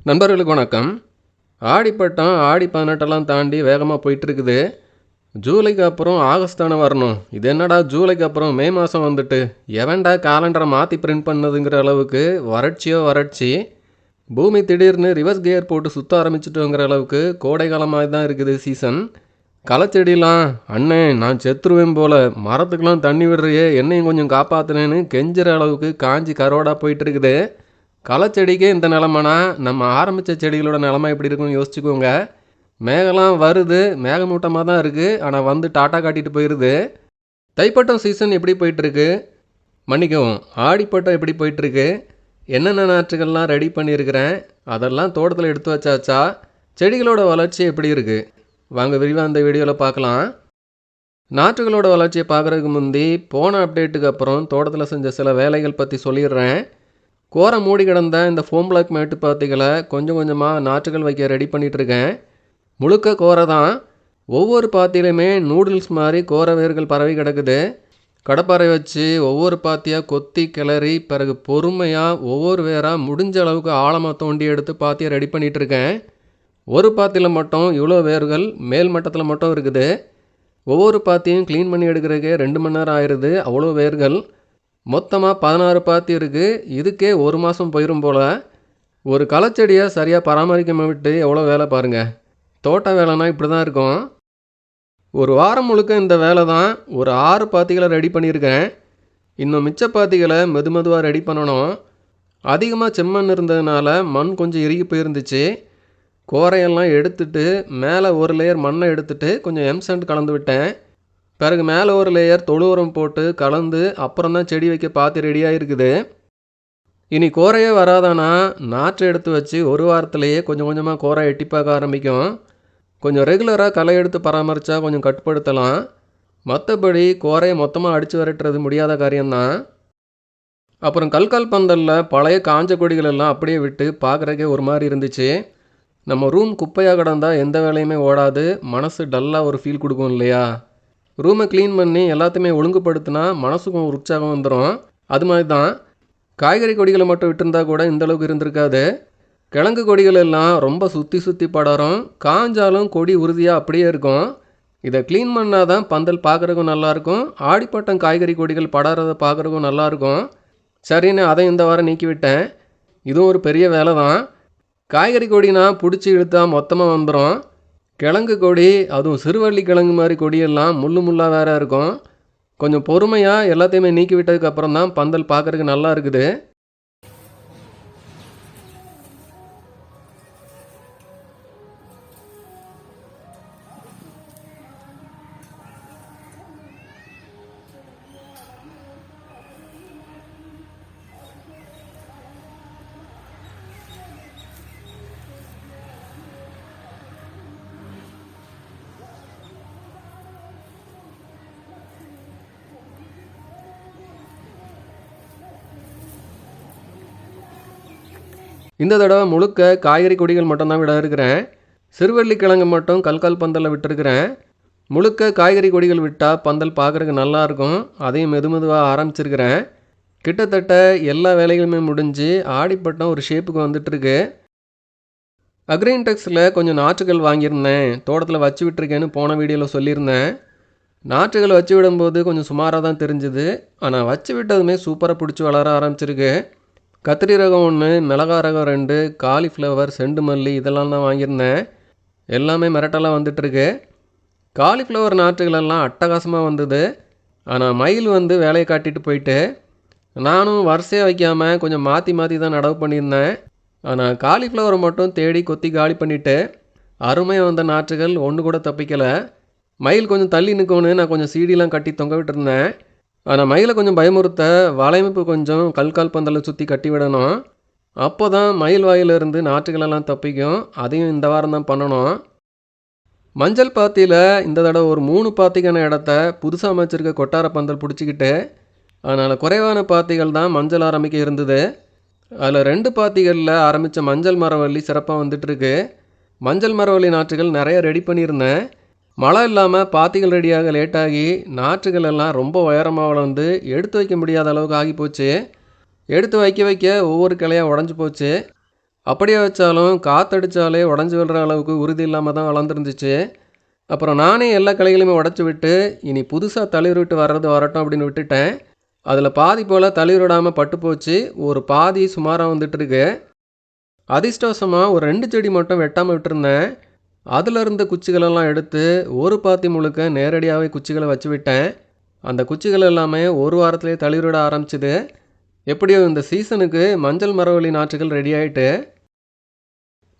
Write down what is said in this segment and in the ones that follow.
நண்பர்களுக்கு வணக்கம். ஆடிப்பட்டம் ஆடி 18 தாண்டி வேகமாக போயிட்டுருக்குது. ஜூலைக்கு அப்புறம் ஆகஸ்ட் தானே வரணும். இது என்னடா ஜூலைக்கு அப்புறம் மே மாதம் வந்துட்டு எவன்டா காலண்டரை மாற்றி பிரிண்ட் பண்ணதுங்கிற அளவுக்கு வறட்சியோ வறட்சி. பூமி திடீர்னு ரிவர்ஸ் கியர் போட்டு சுற்ற ஆரம்பிச்சிட்டோங்கிற அளவுக்கு கோடை காலமாக தான் இருக்குது சீசன். களைச்செடிலாம் அண்ணே நான் செத்துருவேன் போல், மரத்துக்கெலாம் தண்ணி விடுறையே என்னையும் கொஞ்சம் காப்பாற்றுனேன்னு கெஞ்சுற அளவுக்கு காஞ்சி கரோடாக போயிட்டுருக்குது. களைச்செடிக்கே இந்த நிலமைனா நம்ம ஆரம்பித்த செடிகளோட நிலமை எப்படி இருக்குன்னு யோசிச்சுக்கோங்க. மேகலாம் வருது, மேகமூட்டமாக தான் இருக்குது, ஆனால் வந்து டாட்டா காட்டிட்டு போயிடுது. தைப்பட்டம் சீசன் எப்படி போயிட்டுருக்கு, மன்னிக்கவும் ஆடிப்பட்டம் எப்படி போயிட்டுருக்கு, என்னென்ன நாற்றுகள்லாம் ரெடி பண்ணியிருக்கிறேன், அதெல்லாம் தோட்டத்தில் எடுத்து வச்சாச்சா, செடிகளோட வளர்ச்சி எப்படி இருக்குது, வாங்க விரிவாக அந்த வீடியோவில் பார்க்கலாம். நாற்றுகளோட வளர்ச்சியை பார்க்குறதுக்கு முந்தி போன அப்டேட்டுக்கு அப்புறம் தோட்டத்தில் செஞ்ச சில வேலைகள் பற்றி சொல்லிடுறேன். கோரை மூடி கிடந்த இந்த ஃபோம் பிளாக் மேட்டு பாத்திகளை கொஞ்சம் கொஞ்சமாக நாற்றுகள் வைக்க ரெடி பண்ணிகிட்ருக்கேன். முழுக்க கோரை தான். ஒவ்வொரு பாத்தியிலையுமே நூடுல்ஸ் மாதிரி கோரை வேர்கள் பரவி கிடக்குது. கடப்பாறை வச்சு ஒவ்வொரு பாத்தியாக கொத்தி கிளறி பிறகு பொறுமையாக ஒவ்வொரு வேராக முடிஞ்ச அளவுக்கு ஆழமாக தோண்டி எடுத்து பாத்தியை ரெடி பண்ணிகிட்ருக்கேன். ஒரு பாத்தியில் மட்டும் இவ்வளோ வேர்கள் மேல் மட்டத்தில் மட்டும் இருக்குது. ஒவ்வொரு பாத்தியும் க்ளீன் பண்ணி எடுக்கிறதுக்கே 2 மணி நேரம் ஆயிடுது. அவ்வளோ வேர்கள். மொத்தமாக 16 பாத்தி இருக்குது. இதுக்கே 1 மாதம் போயிடும் போல். ஒரு களைச்செடியை சரியாக பராமரிக்காம விட்டு எவ்வளோ வேலை பாருங்கள். தோட்ட வேலைனா இப்படி தான் இருக்கும். ஒரு வாரம் முழுக்க இந்த வேலை தான். ஒரு 6 பாத்திகளை ரெடி பண்ணியிருக்கேன். இன்னும் மிச்ச பாத்திகளை மெதுவாக ரெடி பண்ணணும். அதிகமாக செம்மண் இருந்ததுனால மண் கொஞ்சம் இறுகி போயிருந்துச்சு. கோரையெல்லாம் எடுத்துட்டு மேலே ஒரு லேயர் மண்ணை எடுத்துட்டு கொஞ்சம் எம்சாண்ட் கலந்து விட்டேன். பிறகு மேலே ஒரு லேயர் தொழு உரம் போட்டு கலந்து அப்புறம் தான் செடி வைக்க பாத்தி ரெடியாக இருக்குது. இனி கோரையே வராதானா நாற்றை எடுத்து வச்சு ஒரு வாரத்திலேயே கொஞ்சம் கொஞ்சமாக கோரை எட்டி பார்க்க ஆரம்பிக்கும். கொஞ்சம் ரெகுலராக களை எடுத்து பராமரித்தா கொஞ்சம் கட்டுப்படுத்தலாம். மற்றபடி கோரையை மொத்தமாக அடித்து விரட்டுறது முடியாத காரியம்தான். அப்புறம் கல்கால் பந்தலில் பழைய காஞ்ச கொடிகள் எல்லாம் அப்படியே விட்டு பார்க்குறக்கே ஒரு மாதிரி இருந்துச்சு. நம்ம ரூம் குப்பையாக கிடந்தால் எந்த வேலையுமே ஓடாது, மனசு டல்லாக ஒரு ஃபீல் கொடுக்கும் இல்லையா. ரூமை க்ளீன் பண்ணி எல்லாத்தையுமே ஒழுங்குபடுத்தினா மனசுக்கும் ஒரு உற்சாகம் வந்துடும். அது மாதிரி தான் காய்கறி கொடிகளை மட்டும் விட்டுருந்தா கூட இந்தளவுக்கு இருந்திருக்காது. கிழங்கு கொடிகள் எல்லாம் ரொம்ப சுற்றி படரும். காஞ்சாலும் கொடி உறுதியாக அப்படியே இருக்கும். இதை க்ளீன் பண்ணால் தான் பந்தல் பார்க்குறதுக்கும் நல்லாயிருக்கும். ஆடிப்பட்டம் காய்கறி கொடிகள் படறதை பார்க்குறதுக்கும் நல்லாயிருக்கும். சரின்னு அதை இந்த வாரம் நீக்கிவிட்டேன். இதுவும் ஒரு பெரிய வேலை தான். காய்கறி கொடினா பிடிச்சி இழுத்தா மொத்தமாக வந்துடும். கிழங்கு கொடி, அதுவும் சிறுவள்ளி கிழங்கு மாதிரி கொடியெல்லாம் முள்ளாக வேறு இருக்கும். கொஞ்சம் பொறுமையாக எல்லாத்தையுமே நீக்கி விட்டதுக்கப்புறம் தான் பந்தல் பார்க்குறதுக்கு நல்லா இருக்குது. இந்த தடவை முழுக்க காய்கறி கொடிகள் மட்டும்தான் விட இருக்கிறேன். சிறுவள்ளி கிழங்கு மட்டும் கல்கால் பந்தலில் விட்டுருக்கிறேன். முழுக்க காய்கறி கொடிகள் விட்டால் பந்தல் பார்க்குறதுக்கு நல்லாயிருக்கும். அதையும் மெதுவாக ஆரம்பிச்சிருக்கிறேன். கிட்டத்தட்ட எல்லா வேலைகளுமே முடிஞ்சு ஆடிப்பட்டம் ஒரு ஷேப்புக்கு வந்துட்டுருக்கு. அக்ரைன்டெக்ஸில் கொஞ்சம் நாற்றுகள் வாங்கியிருந்தேன். தோட்டத்தில் வச்சு விட்டுருக்கேன்னு போன வீடியோவில் சொல்லியிருந்தேன். நாற்றுகள் வச்சு விடும்போது கொஞ்சம் சுமாராக தான் தெரிஞ்சுது. ஆனால் வச்சு விட்டதுமே சூப்பராக பிடிச்சி வளர ஆரம்பிச்சிருக்கு. கத்திரி ரகம் 1, மிளகா ரகம் 2, காலிஃப்ளவர், செண்டு மல்லி இதெல்லாம் தான் வாங்கியிருந்தேன். எல்லாமே மிரட்டலாக வந்துட்டுருக்கு. காலிஃப்ளவர் நாற்றுகளெல்லாம் அட்டகாசமாக வந்தது. ஆனால் மயில் வந்து வேலையை காட்டிட்டு போயிட்டு நானும் வரிசையாக வைக்காமல் கொஞ்சம் மாற்றி தான் நடவு பண்ணியிருந்தேன். ஆனால் காலிஃப்ளவரை மட்டும் தேடி கொத்தி காலி பண்ணிவிட்டு அருமையாக வந்த நாற்றுகள் ஒன்று கூட தப்பிக்கலை. மயில் கொஞ்சம் தள்ளி நிற்கணுன்னு நான் கொஞ்சம் சீடிலாம் கட்டி தொங்க விட்டுருந்தேன். ஆனால் மயிலை கொஞ்சம் பயமுறுத்த வலையமைப்பு கொஞ்சம் கல்கால் பந்தலை சுற்றி கட்டி விடணும். அப்போ தான் மயில் வாயிலிருந்து நாற்றுகளெல்லாம் தப்பிக்கும். அதையும் இந்த வாரம் தான் பண்ணணும். மஞ்சள் பாத்தியில் இந்த தடவை ஒரு 3 பாத்திக்கான இடத்த புதுசாக அமைச்சிருக்க கொட்டார பந்தல் பிடிச்சிக்கிட்டு, அதனால் குறைவான பாத்திகள் தான் மஞ்சள் ஆரம்பிக்க இருந்தது. அதில் 2 பாத்திகளில் ஆரம்பித்த மஞ்சள் மரவள்ளி சிறப்பாக வந்துட்டுருக்கு. மஞ்சள் மரவள்ளி நாற்றுகள் நிறைய ரெடி பண்ணியிருந்தேன். மழை இல்லாமல் பாத்திகள் ரெடியாக லேட்டாகி நாற்றுகள் எல்லாம் ரொம்ப உயரமாக வளர்ந்து எடுத்து வைக்க முடியாத அளவுக்கு ஆகி போச்சு. எடுத்து வைக்க ஒவ்வொரு கிளையாக உடஞ்சி போச்சு. அப்படியே வச்சாலும் காற்றடிச்சாலே உடஞ்சி விடுற அளவுக்கு உறுதி இல்லாமல் தான் வளர்ந்துருந்துச்சு. அப்புறம் நானே எல்லா கிளைகளையுமே உடச்சி விட்டு இனி புதுசாக தளிர் விட்டு வர்றது வரட்டும் அப்படின்னு விட்டுட்டேன். அதில் பாதி போல் தளிர் விடாமல் பட்டு போச்சு. ஒரு பாதி சுமாராக வந்துட்டுருக்கு. அதிர்ஷ்டவசமாக ஒரு 2 செடி மட்டும் வெட்டாமல் விட்டுருந்தேன். அதில் இருந்த குச்சிகளெல்லாம் எடுத்து ஒரு பாத்தி முழுக்க நேரடியாகவே குச்சிகளை வச்சு விட்டேன். அந்த குச்சிகள் எல்லாமே ஒரு வாரத்திலே தளிர் விட ஆரம்பிச்சுது. எப்படியோ இந்த சீசனுக்கு மஞ்சள் மரவள்ளி நாற்றுகள் ரெடி ஆகிட்டு.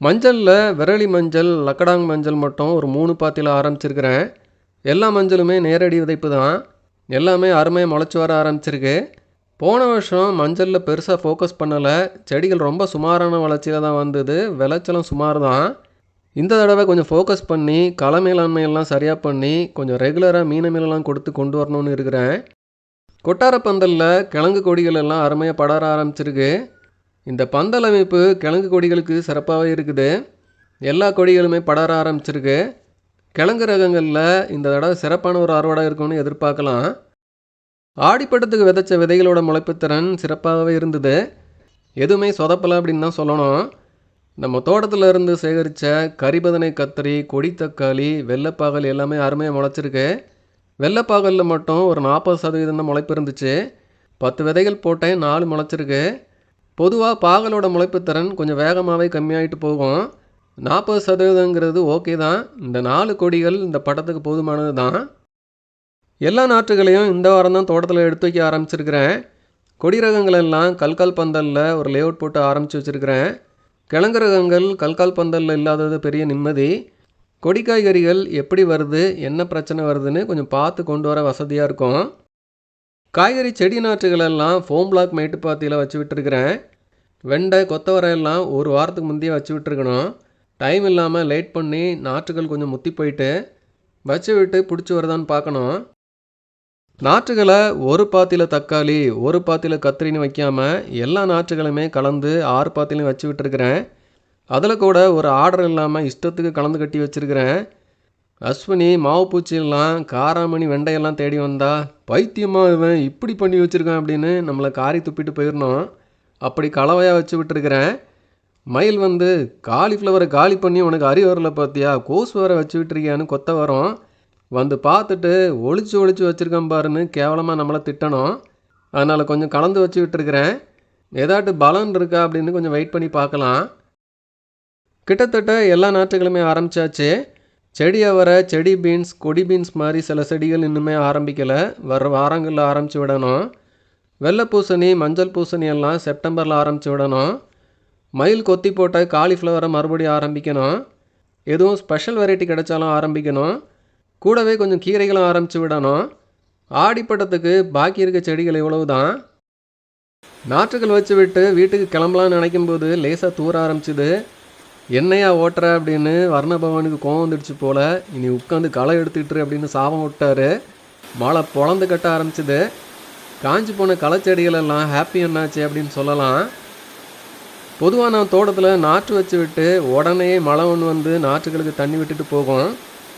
மஞ்சளில் விரலி மஞ்சள், லக்கடாங் மஞ்சள் மட்டும் ஒரு 3 பாத்தியில் ஆரம்பிச்சிருக்கிறேன். எல்லா மஞ்சளுமே நேரடி விதைப்பு தான். எல்லாமே அருமையாக முளைச்சி வர ஆரம்பிச்சிருக்கு. போன வருஷம் மஞ்சளில் பெருசாக ஃபோக்கஸ் பண்ணலை. செடிகள் ரொம்ப சுமாரான வளர்ச்சியில் தான் வந்தது. விளைச்சலும் சுமார் தான். இந்த தடவை கொஞ்சம் ஃபோக்கஸ் பண்ணி களை மேலாண்மையெல்லாம் சரியாக பண்ணி கொஞ்சம் ரெகுலராக மீனெல்லாம் கொடுத்து கொண்டு வரணும்னு இருக்கிறேன். கொட்டார பந்தலில் கிழங்கு கொடிகள் எல்லாம் அருமையாக படர ஆரம்பிச்சிருக்கு. இந்த பந்தல் அமைப்பு கிழங்கு கொடிகளுக்கு சிறப்பாகவே இருக்குது. எல்லா கொடிகளுமே படர ஆரம்பிச்சிருக்கு. கிழங்கு ரகங்களில் இந்த தடவை சிறப்பான ஒரு அறுவடை இருக்கும்னு எதிர்பார்க்கலாம். ஆடிப்பட்டத்துக்கு விதைச்ச விதைகளோட முளைப்புத்திறன் சிறப்பாகவே இருந்தது. எதுவுமே சொதப்பலை அப்படின்னு தான் சொல்லணும். நம்ம தோட்டத்தில் இருந்து சேகரித்த கரிபதனை கத்திரி, கொடி தக்காளி, வெள்ளைப்பாகல் எல்லாமே அருமையாக முளைச்சிருக்கு. வெள்ளைப்பாகலில் மட்டும் ஒரு 40% தான் முளைப்பு இருந்துச்சு. 10 விதைகள் போட்டேன், 4 முளைச்சிருக்கு. பொதுவாக பாகலோட முளைப்பு திறன் கொஞ்சம் வேகமாகவே கம்மியாகிட்டு போகும். 40%ங்கிறது ஓகே தான். இந்த 4 கொடிகள் இந்த படத்துக்கு போதுமானது தான். எல்லா நாற்றுகளையும் இந்த வாரம் தான் தோட்டத்தில் எடுத்து வைக்க ஆரம்பிச்சிருக்கிறேன். கொடி ரகங்கள் எல்லாம் கல்கால் பந்தலில் ஒரு லேஅவுட் போட்டு ஆரம்பித்து வச்சுருக்கிறேன். கிழங்கு ரகங்கள் கல்கால் பந்தலில் இல்லாதது பெரிய நிம்மதி. கொடி காய்கறிகள் எப்படி வருது, என்ன பிரச்சனை வருதுன்னு கொஞ்சம் பார்த்து கொண்டு வர வசதியாக இருக்கும். காய்கறி செடி நாற்றுகள் எல்லாம் ஃபோம் பிளாக் மேட்டுப்பாத்தியில் வச்சு விட்டுருக்கிறேன். வெண்டை, கொத்தவரை எல்லாம் ஒரு வாரத்துக்கு முந்தையே வச்சு விட்டுருக்கணும். டைம் இல்லாமல் லேட் பண்ணி நாற்றுகள் கொஞ்சம் முத்தி போயிட்டு வச்சு விட்டு பிடிச்சி வருதான்னு பார்க்கணும். நாற்றுகளை ஒரு பாத்தியில் தக்காளி, ஒரு பாத்தியில் கத்திரின்னு வைக்காமல் எல்லா நாற்றுகளுமே கலந்து 6 பாத்திலையும் வச்சு விட்டுருக்கிறேன். அதில் கூட ஒரு ஆர்டர் இல்லாமல் இஷ்டத்துக்கு கலந்து கட்டி வச்சுருக்கிறேன். அஸ்வினி மாவு பூச்சியெல்லாம் காராமணி வெண்டையெல்லாம் தேடி வந்தா, பைத்தியமாக இவன் இப்படி பண்ணி வச்சுருக்கான் அப்படின்னு நம்மளை காரி துப்பிட்டு போயிடணும். அப்படி கலவையாக வச்சு விட்டுருக்கிறேன். மயில் வந்து காலிஃப்ளவரை காலி பண்ணி உனக்கு அறி வரல பார்த்தியா, கோஸ் வேற வச்சு விட்டுருக்கியான்னு கொத்த வரும். வந்து பார்த்துட்டு ஒளிச்சு வச்சுருக்கேன் பாருன்னு கேவலமாக நம்மளை திட்டணும். அதனால் கொஞ்சம் கலந்து வச்சு விட்டுருக்கிறேன். ஏதாட்டு பலன் இருக்கா அப்படின்னு கொஞ்சம் வெயிட் பண்ணி பார்க்கலாம். கிட்டத்தட்ட எல்லா நாற்றுகளுமே ஆரம்பித்தாச்சு. செடி அவரை, செடி பீன்ஸ், கொடி பீன்ஸ் மாதிரி சில செடிகள் இன்னுமே ஆரம்பிக்கலை. வர வாரங்களில் ஆரம்பித்து விடணும். வெள்ளை பூசணி, மஞ்சள் பூசணி எல்லாம் செப்டம்பரில் ஆரம்பித்து விடணும். மயில் கொத்தி போட்ட காலிஃப்ளவரை மறுபடியும் ஆரம்பிக்கணும். எதுவும் ஸ்பெஷல் வெரைட்டி கிடைச்சாலும் ஆரம்பிக்கணும். கூடவே கொஞ்சம் கீரைகளும் ஆரம்பித்து விடணும். ஆடிப்பட்டத்துக்கு பாக்கி இருக்க செடிகள் இவ்வளவு தான். நாற்றுகள் வச்சு விட்டு வீட்டுக்கு கிளம்பலான்னு நினைக்கும்போது லேசாக தூர ஆரம்பிச்சுது. என்னையா ஓட்டுற அப்படின்னு வர்ணபவனுக்கு கோவம் வந்துடுச்சு போல். இனி உட்காந்து களை எடுத்துக்கிட்டு அப்படின்னு சாபம் விட்டார். மழை பொழந்து கட்ட ஆரம்பிச்சுது. காஞ்சி போன களைச்செடிகள் எல்லாம் ஹாப்பி என்னாச்சு அப்படின்னு சொல்லலாம். பொதுவாக நான் தோட்டத்தில் நாற்று வச்சு விட்டு உடனே மழை ஒன்று வந்து நாற்றுகளுக்கு தண்ணி விட்டுட்டு போகும்.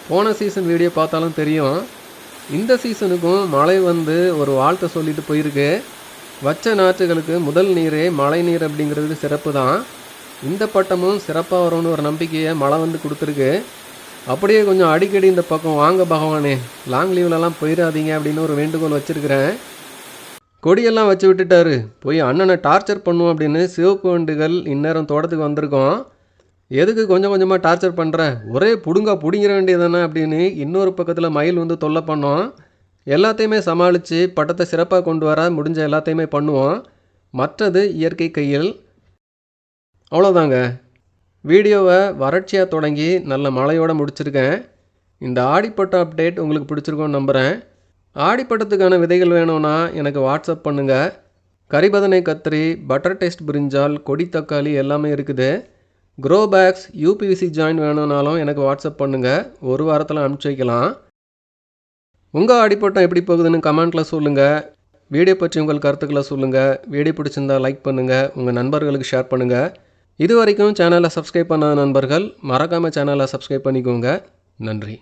போன சீசன் வீடியோ பார்த்தாலும் தெரியும். இந்த சீசனுக்கும் மழை வந்து ஒரு வாழ்த்தை சொல்லிட்டு போயிருக்கு. வச்ச நாற்றுகளுக்கு முதல் நீரே மழை நீர் அப்படிங்கிறது சிறப்பு தான். இந்த பட்டமும் சிறப்பாக வரும்னு ஒரு நம்பிக்கையை மழை வந்து கொடுத்துருக்கு. அப்படியே கொஞ்சம் அடிக்கடி இந்த பக்கம் வாங்க பகவானே, லாங் லீவ்லலாம் போயிடாதீங்க அப்படின்னு ஒரு வேண்டுகோள் வச்சுருக்கிறேன். கொடியெல்லாம் வச்சு விட்டுட்டாரு. போய் அண்ணனை டார்ச்சர் பண்ணுவோம் அப்படின்னு சிவப்பு வண்டுகள் இந்நேரம் தோட்டத்துக்கு வந்திருக்கோம். எதுக்கு கொஞ்சம் கொஞ்சமாக டார்ச்சர் பண்ணுற, ஒரே பிடுங்கிற வேண்டியதானே அப்படின்னு இன்னொரு பக்கத்தில் மயில் வந்து தொல்லை பண்ணோம். எல்லாத்தையுமே சமாளித்து பட்டத்தை சிறப்பாக கொண்டு வர முடிஞ்ச எல்லாத்தையுமே பண்ணுவோம். மற்றது இயற்கை கையில். அவ்வளோதாங்க. வீடியோவை வறட்சியாக தொடங்கி நல்ல மழையோடு முடிச்சிருக்கேன். இந்த ஆடிப்பட்டம் அப்டேட் உங்களுக்கு பிடிச்சிருக்கோன்னு நம்புகிறேன். ஆடிப்பட்டத்துக்கான விதைகள் வேணும்னா எனக்கு வாட்ஸ்அப் பண்ணுங்கள். கரிபதனை கத்திரி, பட்டர் டேஸ்ட் பிரிஞ்சால், கொடி தக்காளி எல்லாமே இருக்குது. க்ரோ பேக்ஸ், யூபிவிசி ஜாயின் வேணும்னாலும் எனக்கு வாட்ஸ்அப் பண்ணுங்கள். ஒரு வாரத்தில் அனுப்பிச்சி வைக்கலாம். உங்கள் ஆடிப்பட்டம் எப்படி போகுதுன்னு கமெண்ட்டில் சொல்லுங்கள். வீடியோ பற்றி உங்கள் கருத்துக்களை சொல்லுங்கள். வீடியோ பிடிச்சிருந்தால் லைக் பண்ணுங்கள். உங்கள் நண்பர்களுக்கு ஷேர் பண்ணுங்கள். இது வரைக்கும் சேனலை சப்ஸ்கிரைப் பண்ணாத நண்பர்கள் மறக்காமல் சேனலை சப்ஸ்கிரைப் பண்ணிக்கோங்க. நன்றி.